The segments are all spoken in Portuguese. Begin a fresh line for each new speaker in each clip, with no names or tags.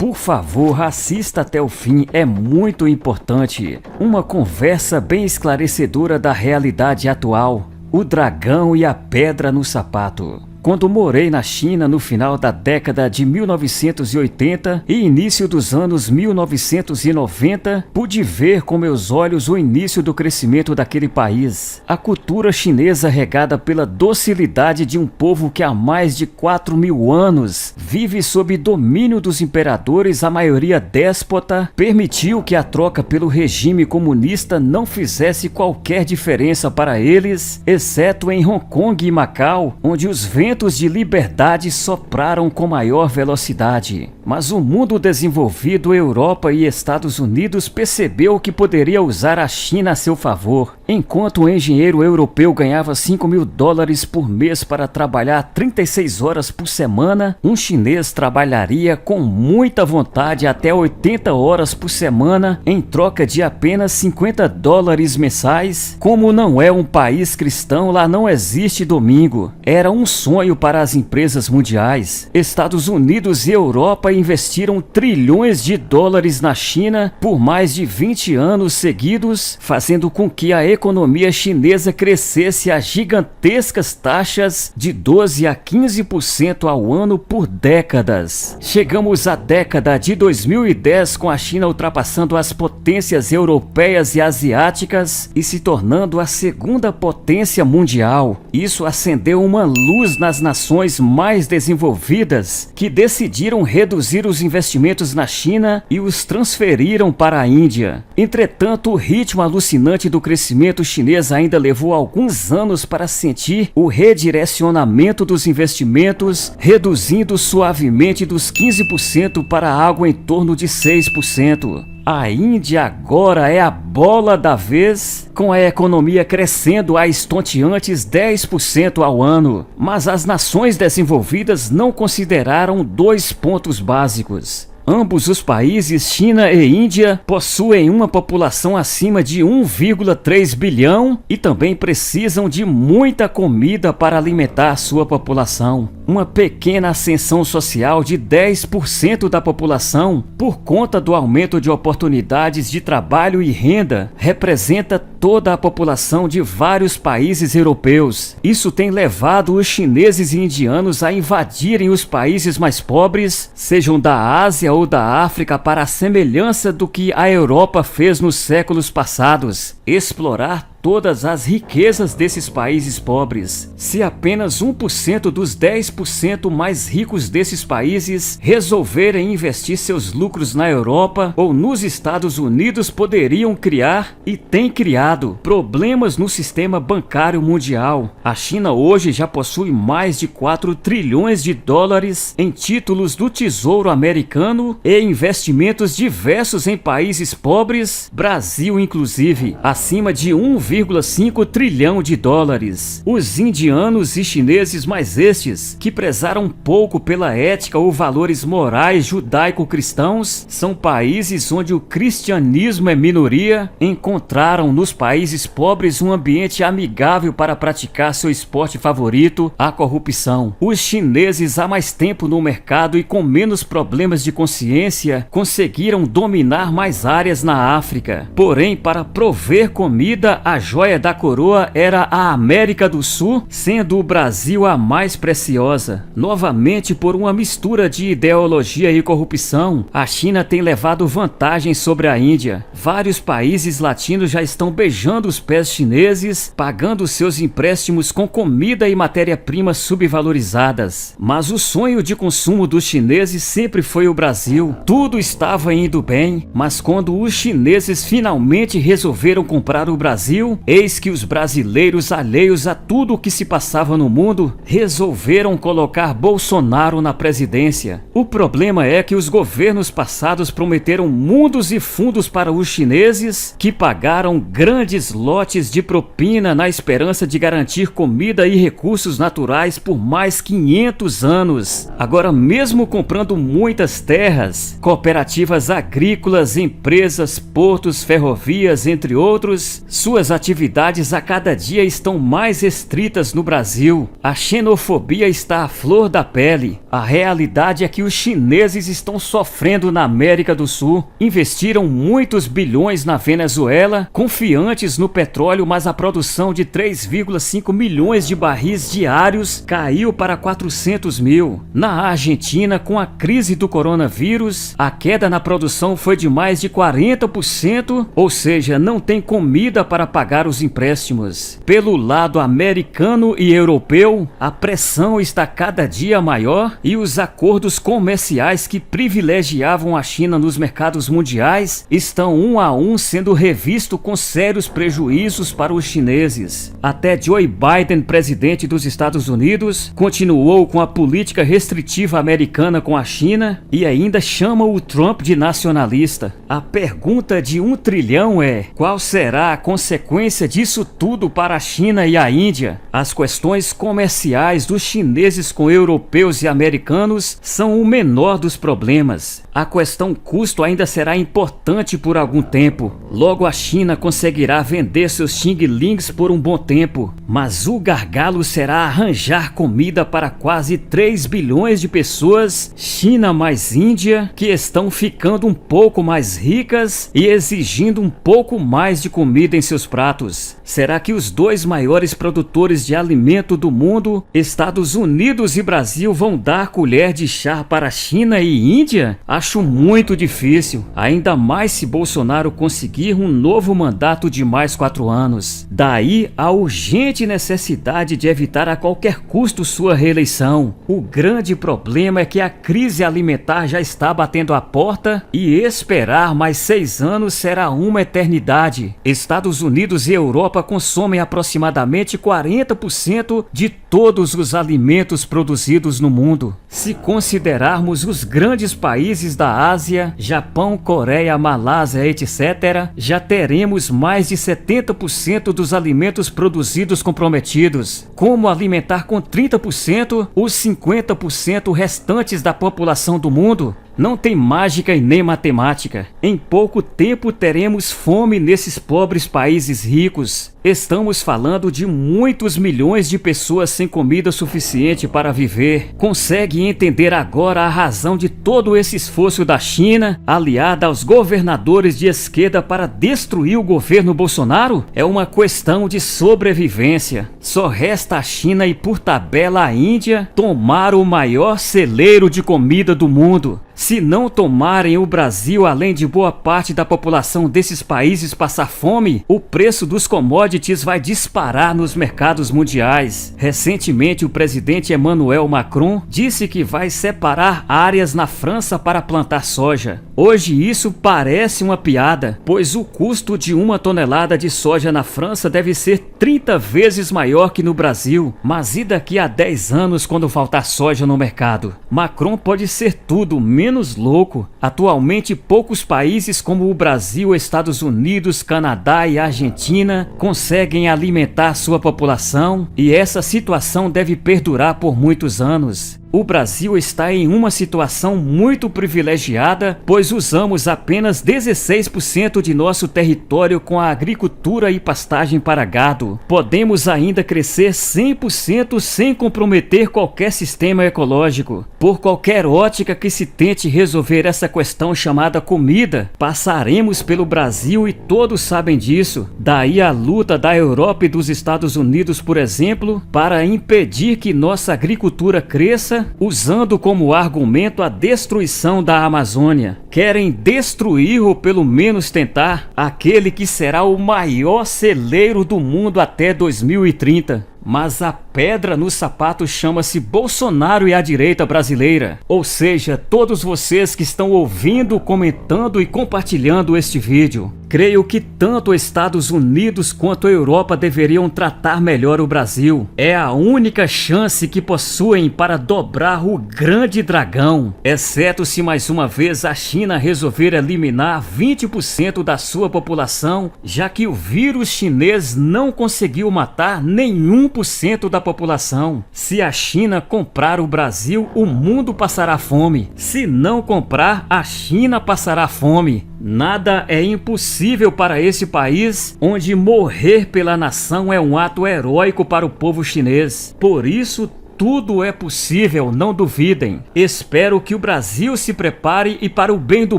Por favor, assista até o fim, é muito importante. Uma conversa bem esclarecedora da realidade atual. O dragão e a pedra no sapato. Quando morei na China no final da década de 1980 e início dos anos 1990, pude ver com meus olhos o início do crescimento daquele país. A cultura chinesa, regada pela docilidade de um povo que há mais de 4.000 anos vive sob domínio dos imperadores, a maioria déspota, permitiu que a troca pelo regime comunista não fizesse qualquer diferença para eles, exceto em Hong Kong e Macau, onde os ventos de liberdade sopraram com maior velocidade. Mas o mundo desenvolvido, Europa e Estados Unidos, percebeu que poderia usar a China a seu favor. Enquanto o engenheiro europeu ganhava $5.000 por mês para trabalhar 36 horas por semana, um chinês trabalharia com muita vontade até 80 horas por semana em troca de apenas $50 mensais. Como não é um país cristão, lá não existe domingo. Era um sonho para as empresas mundiais. Estados Unidos e Europa investiram trilhões de dólares na China por mais de 20 anos seguidos, fazendo com que a economia chinesa crescesse a gigantescas taxas de 12 a 15% ao ano por décadas. Chegamos à década de 2010 com a China ultrapassando as potências europeias e asiáticas e se tornando a segunda potência mundial. Isso acendeu uma luz nas nações mais desenvolvidas, que decidiram reduzir os investimentos na China e os transferiram para a Índia. Entretanto, o ritmo alucinante do crescimento chinês ainda levou alguns anos para sentir o redirecionamento dos investimentos, reduzindo suavemente dos 15% para algo em torno de 6%. A Índia agora é a bola da vez, com a economia crescendo a estonteantes 10% ao ano. Mas as nações desenvolvidas não consideraram dois pontos básicos. Ambos os países, China e Índia, possuem uma população acima de 1,3 bilhão e também precisam de muita comida para alimentar sua população. Uma pequena ascensão social de 10% da população, por conta do aumento de oportunidades de trabalho e renda, representa toda a população de vários países europeus. Isso tem levado os chineses e indianos a invadirem os países mais pobres, sejam da Ásia ou da África, para a semelhança do que a Europa fez nos séculos passados, explorar todas as riquezas desses países pobres. Se apenas 1% dos 10% mais ricos desses países resolverem investir seus lucros na Europa ou nos Estados Unidos, poderiam criar, e têm criado, problemas no sistema bancário mundial. A China hoje já possui mais de 4 trilhões de dólares em títulos do Tesouro Americano e investimentos diversos em países pobres, Brasil inclusive, acima de 1,5 trilhão de dólares. Os indianos e chineses, mais estes, que prezaram pouco pela ética ou valores morais judaico-cristãos, são países onde o cristianismo é minoria, encontraram nos países pobres um ambiente amigável para praticar seu esporte favorito, a corrupção. Os chineses, há mais tempo no mercado e com menos problemas de consciência, conseguiram dominar mais áreas na África. Porém, para prover comida, a joia da coroa era a América do Sul, sendo o Brasil a mais preciosa. Novamente, por uma mistura de ideologia e corrupção, a China tem levado vantagem sobre a Índia. Vários países latinos já estão beijando os pés chineses, pagando seus empréstimos com comida e matéria-prima subvalorizadas. Mas o sonho de consumo dos chineses sempre foi o Brasil. Tudo estava indo bem, mas quando os chineses finalmente resolveram comprar o Brasil, eis que os brasileiros, alheios a tudo o que se passava no mundo, resolveram colocar Bolsonaro na presidência. O problema é que os governos passados prometeram mundos e fundos para os chineses, que pagaram grandes lotes de propina na esperança de garantir comida e recursos naturais por mais 500 anos. Agora, mesmo comprando muitas terras, cooperativas agrícolas, empresas, portos, ferrovias, entre outros, suas atividades a cada dia estão mais restritas no Brasil. A xenofobia está à flor da pele. A realidade é que os chineses estão sofrendo na América do Sul. Investiram muitos bilhões na Venezuela, confiantes no petróleo, mas a produção de 3,5 milhões de barris diários caiu para 400 mil. Na Argentina, com a crise do coronavírus, a queda na produção foi de mais de 40%, ou seja, não tem comida para pagar os empréstimos. Pelo lado americano e europeu, a pressão está cada dia maior e os acordos comerciais que privilegiavam a China nos mercados mundiais estão um a um sendo revistos com sérios prejuízos para os chineses. Até Joe Biden, presidente dos Estados Unidos, continuou com a política restritiva americana com a China e ainda chama o Trump de nacionalista. A pergunta de 1 trilhão é: qual será a consequência disso tudo para a China e a Índia? As questões comerciais dos chineses com europeus e americanos são o menor dos problemas. A questão custo ainda será importante por algum tempo. Logo a China conseguirá vender seus Xing-Lings por um bom tempo. Mas o gargalo será arranjar comida para quase 3 bilhões de pessoas, China mais Índia, que estão ficando um pouco mais ricas e exigindo um pouco mais de comida em seus pratos. Será que os dois maiores produtores de alimento do mundo, Estados Unidos e Brasil, vão dar colher de chá para China e Índia? Acho muito difícil, ainda mais se Bolsonaro conseguir um novo mandato de mais 4 anos. Daí a urgente necessidade de evitar a qualquer custo sua reeleição. O grande problema é que a crise alimentar já está batendo a porta e esperar mais 6 anos será uma eternidade. Estados Unidos e Europa consomem aproximadamente 40% de todos os alimentos produzidos no mundo. Se considerarmos os grandes países da Ásia, Japão, Coreia, Malásia, etc., já teremos mais de 70% dos alimentos produzidos comprometidos. Como alimentar com 30% os 50% restantes da população do mundo? Não tem mágica e nem matemática. Em pouco tempo teremos fome nesses pobres países ricos. Estamos falando de muitos milhões de pessoas sem comida suficiente para viver. Consegue entender agora a razão de todo esse esforço da China, aliada aos governadores de esquerda para destruir o governo Bolsonaro? É uma questão de sobrevivência. Só resta a China e, por tabela, a Índia tomar o maior celeiro de comida do mundo. Se não tomarem o Brasil, além de boa parte da população desses países passar fome, o preço dos commodities vai disparar nos mercados mundiais. Recentemente, o presidente Emmanuel Macron disse que vai separar áreas na França para plantar soja. Hoje isso parece uma piada, pois o custo de 1 tonelada de soja na França deve ser 30 vezes maior que no Brasil. Mas e daqui a 10 anos, quando faltar soja no mercado? Macron pode ser tudo menos louco. Atualmente, poucos países como o Brasil, Estados Unidos, Canadá e Argentina conseguem alimentar sua população, e essa situação deve perdurar por muitos anos. O Brasil está em uma situação muito privilegiada, pois usamos apenas 16% de nosso território com a agricultura e pastagem para gado. Podemos ainda crescer 100% sem comprometer qualquer sistema ecológico. Por qualquer ótica que se tente resolver essa questão chamada comida, passaremos pelo Brasil e todos sabem disso. Daí a luta da Europa e dos Estados Unidos, por exemplo, para impedir que nossa agricultura cresça, usando como argumento a destruição da Amazônia. Querem destruir, ou pelo menos tentar, aquele que será o maior celeiro do mundo até 2030. Mas a pedra no sapato chama-se Bolsonaro e a direita brasileira. Ou seja, todos vocês que estão ouvindo, comentando e compartilhando este vídeo. Creio que tanto Estados Unidos quanto a Europa deveriam tratar melhor o Brasil. É a única chance que possuem para dobrar o grande dragão. Exceto se mais uma vez a China resolver eliminar 20% da sua população, já que o vírus chinês não conseguiu matar nenhum 1% da da população. Se a China comprar o Brasil, o mundo passará fome. Se não comprar, a China passará fome. Nada é impossível para esse país, onde morrer pela nação é um ato heróico para o povo chinês. Por isso, tudo é possível, não duvidem. Espero que o Brasil se prepare e, para o bem do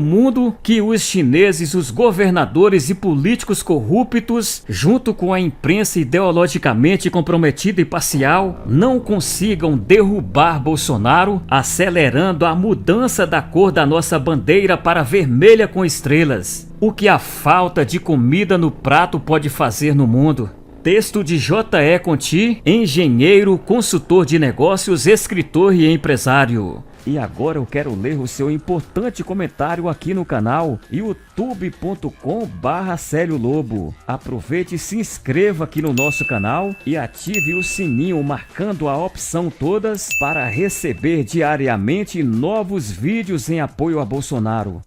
mundo, que os chineses, os governadores e políticos corruptos, junto com a imprensa ideologicamente comprometida e parcial, não consigam derrubar Bolsonaro, acelerando a mudança da cor da nossa bandeira para vermelha com estrelas. O que a falta de comida no prato pode fazer no mundo. Texto de J.E. Conti, engenheiro, consultor de negócios, escritor e empresário. E agora eu quero ler o seu importante comentário aqui no canal youtube.com/Célio Lobo. Aproveite e se inscreva aqui no nosso canal e ative o sininho marcando a opção todas para receber diariamente novos vídeos em apoio a Bolsonaro.